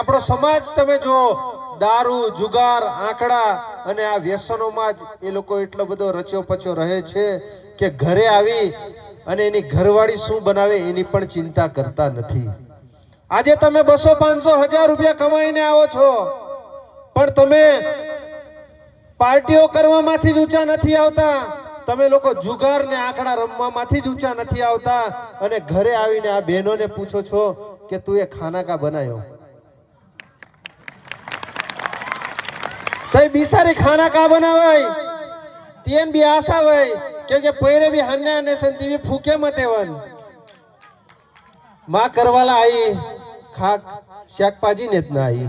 આપણો સમાજ તમે જો દારૂ જુગાર આંકડા અને આ વ્યસનોમાં જ એ લોકો એટલો બધો રચ્યો પચ્યો રહે છે કે ઘરે આવી અને એની ઘરવાળી શું બનાવે એની પણ ચિંતા કરતા નથી. આજે તમે 200 500 1000 રૂપિયા કમાઈને આવો છો પણ તમે પાર્ટીઓ કરવામાંથી જ ઊંચા નથી આવતા. તમે લોકો જુગાર ને આંકડા રમવામાંથી જ ઊંચા નથી આવતા અને ઘરે આવીને આ બહેનોને પૂછો છો કે તું એ ખાના કા બનાયો तई बिसारी खाना का बनावाय तीन भी आशा वय क्योंकि पहले भी हन्या ने संती भी फूके मतेवन मां करवाला आई खाक शाकभाजी नेत ना आई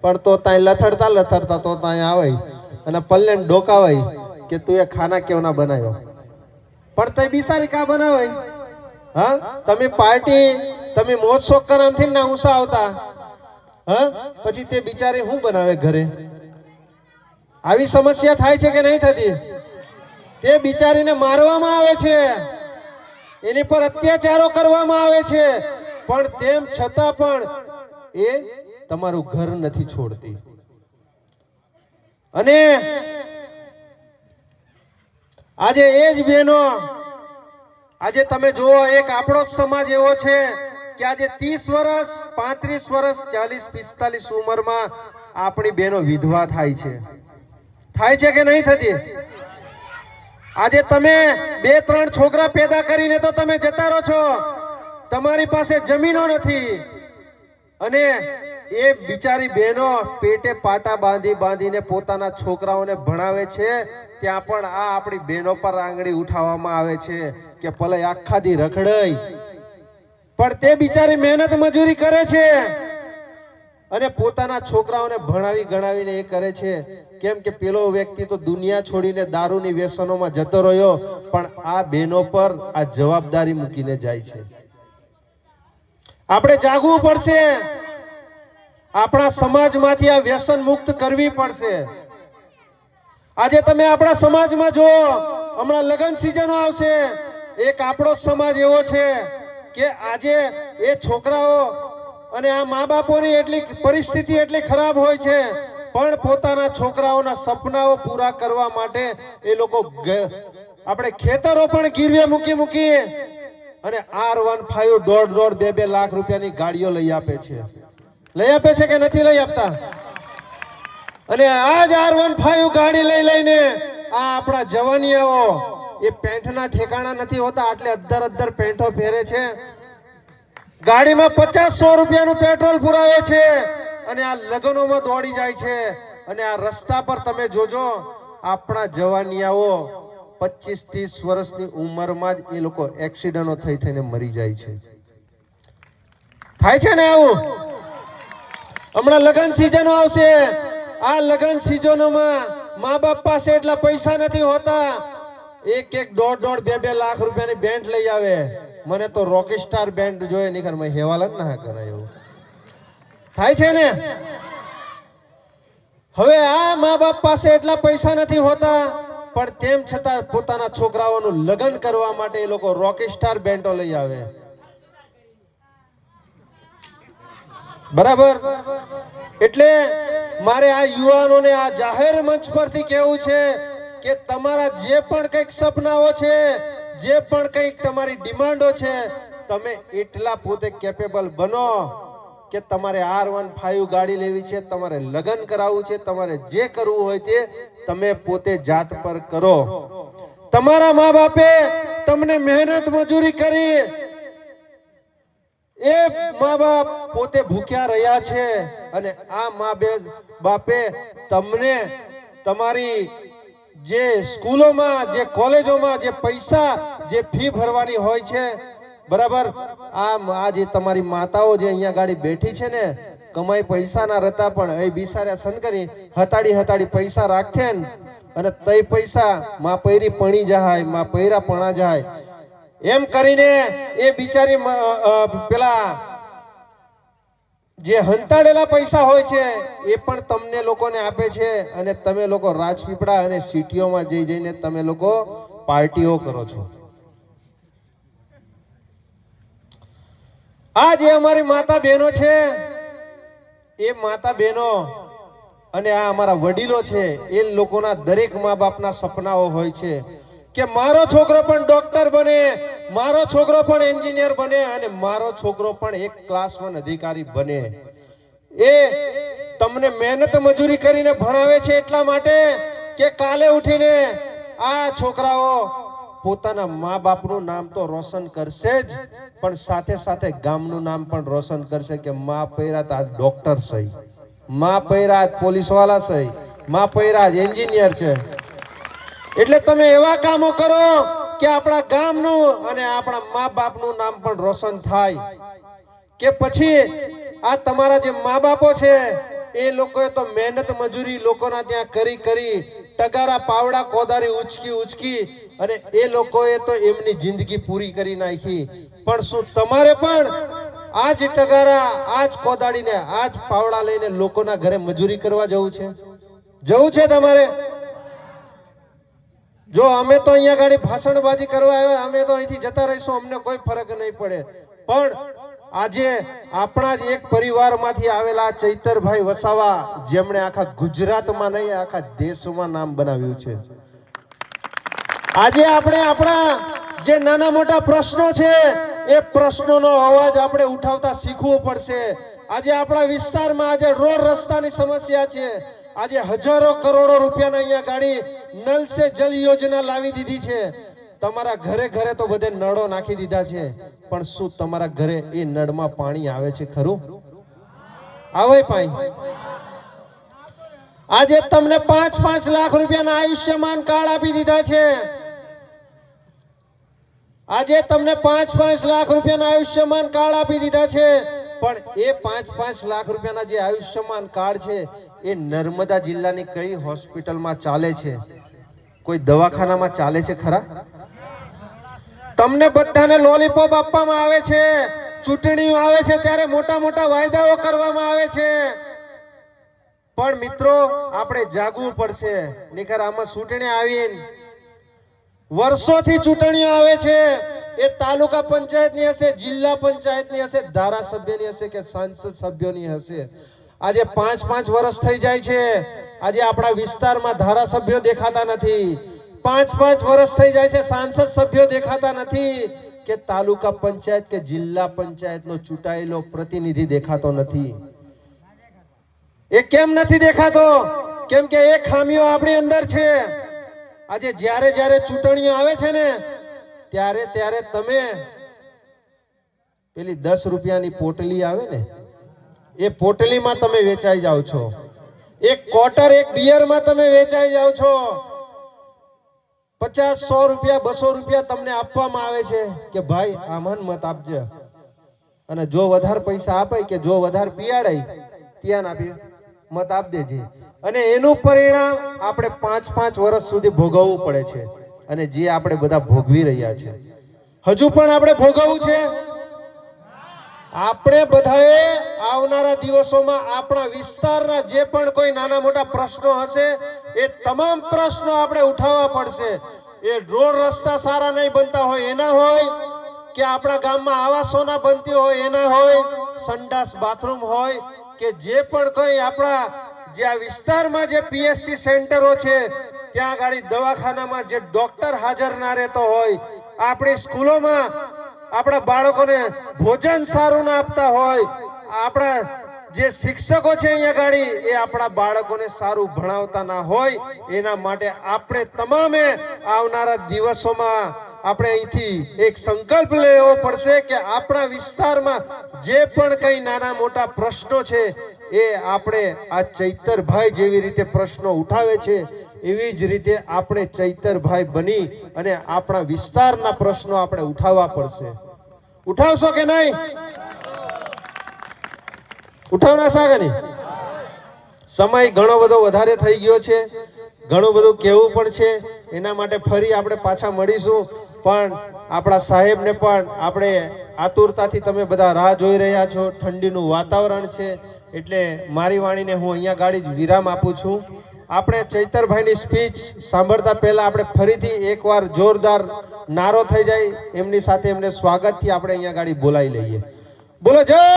पर तो ताई लथड़ता तो ताई आवय અને પલ્લે ડોકાવાય કે તું એ ખાના કેવ ના બનાવ્યો પણ તઈ બિસારી કા બનાવાય. હા તમે પાર્ટી તમે મોજ શોખ કરામથી ના ઉસા આવતા હા પછી તે બિચારી શું બનાવે ઘરે. આવી સમસ્યા થાય છે કે નહીં થતી? તે બિચારીને મારવામાં આવે છે, એની પર અત્યાચારો કરવામાં આવે છે પણ તેમ છતાં પણ એ તમારું ઘર નથી છોડતી. અને આજે એ જ બહેનો આજે તમે જુઓ એક આપણો સમાજ એવો છે કે આજે 30 વર્ષ 35 વર્ષ 40 45 ઉંમરમાં આપણી બહેનો વિધવા થાય છે કે નહીં થતી? આજે તમે 2-3 છોકરા પેદા કરીને તો તમે જતા રહો છો, તમારી પાસે જમીનો નથી અને એ બિચારી બહેનો પેટે પાટા બાંધીને પોતાના છોકરાઓને ભણાવે છે. ત્યાં પણ આ આપણી બહેનો પર આંગળી ઉઠાવવામાં આવે છે કે ભલે આખા દી રખડાઈ પણ તે બિચારી મહેનત મજૂરી કરે છે અને પોતાના છોકરાઓને ભણાવી ગણાવીને એ કરે છે. કેમ કે પેલો વ્યક્તિ તો દુનિયા છોડીને દારૂની વ્યસનોમાં જતો રહ્યો પણ આ બહેનો પર આ જવાબદારી મૂકીને જાય છે. આપણે જાગવું પડશે, આપણા સમાજમાંથી આ વ્યસન મુક્ત કરવી પડશે. આજે તમે આપણા સમાજમાં જો હમણાં લગ્ન સિઝનો આવશે, એક આપણો સમાજ એવો છે કે આજે એ છોકરાઓ અને આ મા બાપોની એટલી પરિસ્થિતિ એટલી ખરાબ હોય છે પણ પોતાના છોકરાઓના સપનાઓ પૂરા કરવા માટે એ લોકો આપણે ખેતરો પણ ગીરવે મૂકી અને R15 1.5-2 લાખ રૂપિયાની ગાડીઓ લઈ આપે છે કે નથી લઈ આપતા? અને આ જ R15 ગાડી લઈને આ આપણા જવાનિયાઓ એ પેન્ટના ઠેકાણા નથી હોતા આટલે અદ્ધર પેન્ટો પહેરે છે, ગાડીમાં 50-100 રૂપિયાનું પેટ્રોલ પુરાવે છે અને આ લગ્નોમાં દોડી જાય છે. અને આ રસ્તા પર તમે જોજો આપણા જવાનિયાઓ 25-30 વર્ષની ઉંમરમાં જ એ લોકો એક્સિડન્ટો થઈને મરી જાય છે. થાય છે ને આવું? હમણાં લગ્ન સિઝનો આવશે, આ લગ્ન સિઝનોમાં મા બાપ પાસે એટલા પૈસા નથી હોતા, 1-1.5-2 લાખ રૂપિયાની બેન્ડ લઈ આવે. મને તો રોકસ્ટાર બેન્ડ જોઈએ નહીં મેં હેવાલન ના કરાય એવું થાય છે ને. હવે આ મા બાપ પાસે એટલા પૈસા નથી હોતા પણ તેમ છતાં પોતાના છોકરાઓનું લગ્ન કરવા માટે એ લોકો રોકસ્ટાર બેન્ડો લઈ આવે. બરાબર? એટલે મારે આ યુવાનોને આ જાહેર મંચ પરથી કહેવું છે કે તમારા જે પણ કંઈક સપનાઓ છે, જે પણ કંઈક તમારી ડિમાન્ડો છે, તમે એટલા પોતે કેપેબલ બનો કે તમારે R15 ગાડી લેવી છે, તમારે લગ્ન કરાવવું છે, તમારે જે કરવું હોય તે તમે પોતે જાત પર કરો. તમારા મા બાપે તમને મહેનત મજૂરી કરી, એ મા બાપ પોતે ભૂખ્યા રહ્યા છે અને આ મા બાપે તમને તમારી જે સ્કૂલોમાં જે કોલેજોમાં જે પૈસા જે ફી ભરવાની હોય છે બરાબર, આ જે તમારી માતાઓ જે અહીંયા ગાડી બેઠી છે ને કમાઈ પૈસા ના રહેતા પણ એ બિસારા સનકરી હતાડી પૈસા રાખે ને અને તઈ પૈસા માં પૈરી પણી જાય, માં પૈરા પણા જાય એમ કરીને એ બિચારી પેલા જે હંતાડેલા પૈસા હોય છે એ પણ તમને લોકોને આપે છે અને તમે લોકો રાજપીપળા અને સિટીઓમાં જઈને તમે લોકો પાર્ટીઓ કરો છો. આ જે અમારી માતા બહેનો છે એ માતા બહેનો અને આ અમારા વડીલો છે, એ લોકોના દરેક મા બાપના સપનાઓ હોય છે કે મારો છોકરો પણ ડોક્ટર બને, મારો છોકરો પણ એન્જિનિયર બને અને મારો છોકરો પણ એક ક્લાસ 1 અધિકારી બને. એ તમને મહેનત મજૂરી કરીને ભણાવે છે એટલા માટે કે કાલે ઉઠીને આ છોકરાઓ પોતાના મા બાપનું નામ તો રોશન કરશે જ, પણ સાથે સાથે ગામનું નામ પણ રોશન કરશે કે મા પૈરાત આ ડોક્ટર છે, મા પૈરાત પોલીસ વાળા છે, મા પૈરાત એન્જિનિયર છે. એટલે તમે એવા કામો કરો કે આપણા ગામનું અને આપણા મા બાપનું નામ પણ રોશન થાય. કે પછી આ તમારા જે મા બાપો છે એ લોકોએ તો મહેનત મજૂરી લોકોના ત્યાં કરી ટગારા પાવડા કોદારી ઉચકી અને એ લોકોએ તો એમની જિંદગી પૂરી કરી નાખી. પણ શું તમારે પણ આજ ટગારા, આજ કોદાડીને, આજ પાવડા લઈને લોકોના ઘરે મજૂરી કરવા જવું છે? જવું છે તમારે? જો અમે તો અહીંયા ગાડી ભાષણબાજી કરવા આવ્યા, અમે તો અહીંથી જતા રહીશું, અમને કોઈ ફરક નહીં પડે. પણ આજે આપણા જ એક પરિવારમાંથી આવેલા ચૈતરભાઈ વસાવા, જેમણે આખા ગુજરાતમાં નહીં આખા દેશમાં નામ બનાવ્યું છે. આજે આપણે આપણા જે નાના મોટા પ્રશ્નો છે એ પ્રશ્નોનો અવાજ આપણે ઉઠાવતા શીખવું પડશે. આજે આપણા વિસ્તારમાં આજે રોડ રસ્તાની સમસ્યા છે. આજે હજારો કરોડો રૂપિયાના અહીંયા ગાડી નલ સે જલ યોજના લાવી દીધી છે. તમારા ઘરે ઘરે તો બધે નળો નાખી દીધા છે, પણ શું તમારા ઘરે એ નળમાં પાણી આવે છે ખરું? આવે પાણી? આજે તમને 5-5 લાખ રૂપિયાના આયુષ્યમાન કાર્ડ આપી દીધા છે. આજે તમને 5-5 લાખ રૂપિયાના આયુષ્યમાન કાર્ડ આપી દીધા છે. પણ એ 5-5 લાખ રૂપિયાના જે આયુષ્યમાન કાર્ડ છે એ નર્મદા જિલ્લાની કઈ હોસ્પિટલમાં ચાલે છે? કોઈ દવાખાનામાં ચાલે છે ખરા? તમને બધાને લોલીપોપ આપવામાં આવે છે. ચૂંટણીઓ આવે છે ત્યારે મોટા મોટા વાયદાઓ કરવામાં આવે છે. પણ મિત્રો, આપણે જાગવું પડશે. નહીંતર આમાં ચૂંટણી આવીને વર્ષોથી ચૂંટણીઓ આવે છે. એ તાલુકા પંચાયતની હશે, જિલ્લા પંચાયતની હશે, ધારાસભ્યની હશે કે સાંસદ સભ્યોની હશે. આજે 5-5 વર્ષ થઈ જાય છે. આજે આપણા વિસ્તારમાં ધારાસભ્યો દેખાતા નથી. 5-5 વર્ષ થઈ જાય છે, સાંસદ સભ્યો દેખાતા નથી કે તાલુકા પંચાયત કે જિલ્લા પંચાયતનો ચૂંટાયેલો પ્રતિનિધિ દેખાતો નથી. એ કેમ નથી દેખાતો? કેમ કે એ ખામીઓ આપણી અંદર છે. આજે જ્યારે ચૂંટણીઓ આવે છે ને ત્યારે તમે પેલી 10 રૂપિયાની પોટલી આવે ને, એ પોટલીમાં તમે વેચાઈ જાવ છો. એક ક્વાર્ટર એક બિયરમાં તમે વેચાઈ જાવ છો. 50-100 રૂપિયા 200 રૂપિયા તમને આપવામાં આવે છે કે ભાઈ આમાં મત આપજે, અને જો વધારે પૈસા આપે કે જો વધારે પીયાડાય ત્યાં આપી મત આપ દેજે. અને એનું પરિણામ આપણે 5-5 વર્ષ સુધી ભોગવવું પડે છે. અને જે આપણે બધા ભોગવી રહ્યા છે, હજુ પણ આપણે ભોગવવું છે. આપણે બધાએ આવનારા દિવસોમાં આપણા વિસ્તારના જે પણ કોઈ નાના મોટા પ્રશ્નો હશે એ તમામ પ્રશ્નો આપણે ઉઠાવવા પડશે. એ રોડ રસ્તા સારા નહીં બનતા હોય એના હોય, કે આપણા ગામમાં આવાસોના બનતી હોય એના હોય, સંડાસ બાથરૂમ હોય, કે જે પણ કોઈ આપણા જે આ વિસ્તારમાં જે પીએચસી સેન્ટરો છે ત્યાં ગાડી દવાખાનામાં જે ડોક્ટર હાજર ના રહેતો હોય, આપણી સ્કૂલોમાં આપણા બાળકોને ભોજન સારું ના આપતા હોય, આપણા જે શિક્ષકો છે અહીંયા ગાડી એ આપણા બાળકોને સારું ભણાવતા ના હોય, એના માટે આપણે તમામે આવનારા દિવસોમાં આપણે અહીંથી એક સંકલ્પ લેવો પડશે કે આપણા વિસ્તારમાં જે પણ કઈ નાના મોટા પ્રશ્નો છે એ આપણે આ ચૈતરભાઈ જેવી રીતે પ્રશ્નો ઉઠાવે છે એવી જ રીતે આપણે ચૈતરભાઈ બની અને આપણા વિસ્તારના પ્રશ્નો આપણે ઉઠાવવા પડશે. ઉઠાવશો કે નહીં? ઉઠાવના સાગની સમય ઘણો બધો વધારે થઈ ગયો છે, ઘણું બધું કહેવું પણ છે. એના માટે ફરી આપણે પાછા મળીશું. પણ આપણા સાહેબને પણ આપણે આતુરતાથી તમે બધા રાહ જોઈ રહ્યા છો. ઠંડીનું વાતાવરણ છે એટલે મારી વાણીને હું અહીંયા ગાડી વિરામ આપું છું. આપણે ચૈતરભાઈની સ્પીચ સાંભળતા પહેલા આપણે ફરીથી એકવાર જોરદાર નારો થઈ જાય એમની સાથે એમને સ્વાગતથી આપણે અહીંયા ગાડી બોલાવી લઈએ. બોલો જય